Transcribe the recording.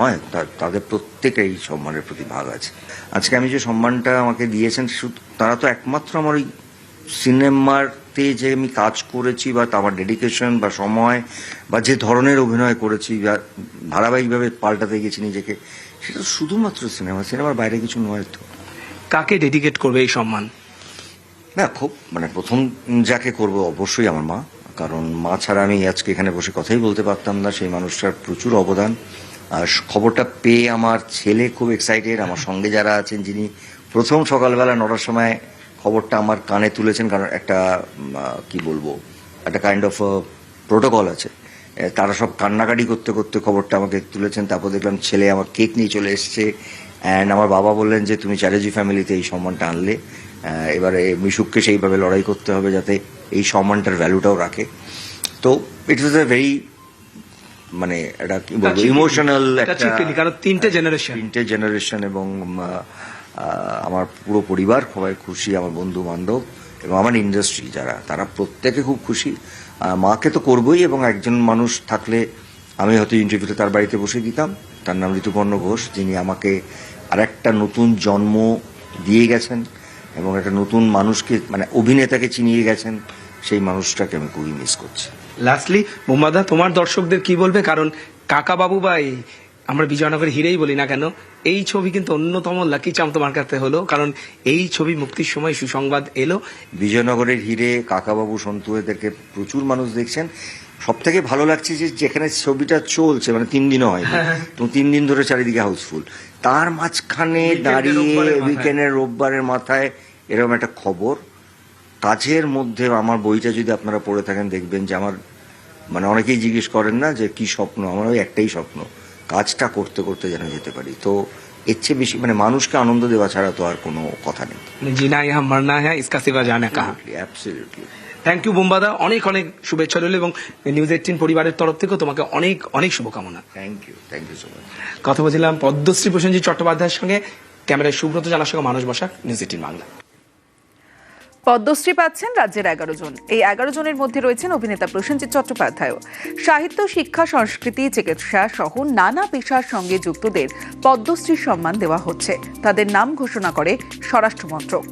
হয় তাদের প্রত্যেকের এই সম্মানের প্রতি ভাগ আছে। আজকে আমি যে সম্মানটা আমাকে দিয়েছেন তারা তো একমাত্র আমার ওই সিনেমাতে যে আমি কাজ করেছি বা আমার ডেডিকেশন বা সময় বা যে ধরনের অভিনয় করেছি বা ধারাবাহিকভাবে পাল্টাতে গেছি নিজেকে, সেটা শুধুমাত্র সিনেমার বাইরে কিছু নয়। তো কাকে ডেডিকেট করবে এই সম্মান? না, খুব প্রথম যাকে করব অবশ্যই আমার মা, কারণ মা ছাড়া আমি আজকে এখানে বসে কথাই বলতে পারতাম না। সেই মানুষটার প্রচুর অবদান। আর খবরটা পেয়ে আমার ছেলে খুব এক্সাইটেড, আমার সঙ্গে যারা আছেন, যিনি প্রথম সকালবেলা 9টার সময় খবরটা আমার কানে তুলেছেন, কারণ একটা কি বলবো, একটা কাইন্ড অফ প্রোটোকল আছে, তারা সব কান্নাকাটি করতে করতে খবরটা আমাকে তুলেছেন। তারপর দেখলাম ছেলে আমার কেক নিয়ে চলে এসছে, অ্যান্ড আমার বাবা বললেন যে তুমি চ্যাটার্জি ফ্যামিলিতে এই সম্মানটা আনলে, এবারে মিশুককে সেইভাবে লড়াই করতে হবে যাতে এই সম্মানটার ভ্যালুটাও রাখে। তো ইট ওয়াজ এ ভেরি একটা কি বলবো ইমোশনাল কারণ তিনটে জেনারেশন এবং আমার পুরো পরিবার সবাই খুশি, আমার বন্ধু বান্ধব এবং আমার ইন্ডাস্ট্রি যারা, তারা প্রত্যেকে খুব খুশি। মাকে তো করবই, এবং একজন মানুষ থাকলে আমি হয়তো ইন্টারভিউতে তার বাড়িতে বসে দিতাম, তার নাম ঋতুপর্ণ ঘোষ, যিনি আমাকে আরেকটা নতুন জন্ম দিয়ে গেছেন এবং একটা নতুন মানুষকে অভিনেতাকে চিনিয়ে গেছেন। সেই মানুষটাকে আমি খুবই মিস করছি। লাস্টলি বোম্বাদা, তোমার দর্শকদের কি বলবে? কারণ কাকা বাবু ভাই, আমরা বিজয়নগরের হিরেই বলি না কেন, এই ছবি কিন্তু অন্যতম লাকি চাম তোমার কাছে হলো, কারণ এই ছবি মুক্তির সময় সুসংবাদ এলো। বিজয়নগরের হিরে, কাকাবাবু, সন্তু এদেরকে প্রচুর মানুষ দেখছেন। সব থেকে ভালো লাগছে যে যেখানে ছবিটা চলছে 3 দিনও হয়নি, তো 3 দিন ধরে চারিদিকে হাউসফুল, তার মাঝখানে দাঁড়িয়ে উইকেন্ডের রোববারের মাথায় এরকম একটা খবর। কাজের মধ্যে আমার বইটা যদি আপনারা পড়ে থাকেন দেখবেন যে আমার অনেকেই জিজ্ঞেস করেন না যে কি স্বপ্ন, আমার ওই একটাই স্বপ্ন, কাজটা করতে করতে যেন যেতে পারি। তো এর চেয়ে বেশি মানুষকে আনন্দ দেওয়া ছাড়া তো আর কোনো কথা নেই। জিনা ইহা মারনা হ্যাঁ ইসকা সিवा জানে কাহা। অ্যাবসলিউটলি। থ্যাংক ইউ বোম্বাদা, অনেক অনেক শুভেচ্ছা রইল, এবং নিউজ 18 পরিবারের তরফ থেকেও তোমাকে অনেক অনেক শুভকামনা। Thank you so much. কথা বলছিলাম পদ্মশ্রী প্রসেনজিৎ চট্টোপাধ্যায়ের সঙ্গে, ক্যামেরায় সুব্রত জানার সঙ্গে মানস বসাক, নিউজ 18 বাংলা। পদ্মশ্রী পাচ্ছেন রাজ্যের 11 জন। এই 11 জনের মধ্যে রয়েছেন অভিনেতা প্রসেনজিৎ চট্টোপাধ্যায়। সাহিত্য, শিক্ষা, সংস্কৃতি, চিকিৎসা সহ নানা পেশার সঙ্গে যুক্তদের পদ্মশ্রীর সম্মান দেওয়া হচ্ছে। তাদের নাম ঘোষণা করে স্বরাষ্ট্র মন্ত্রক।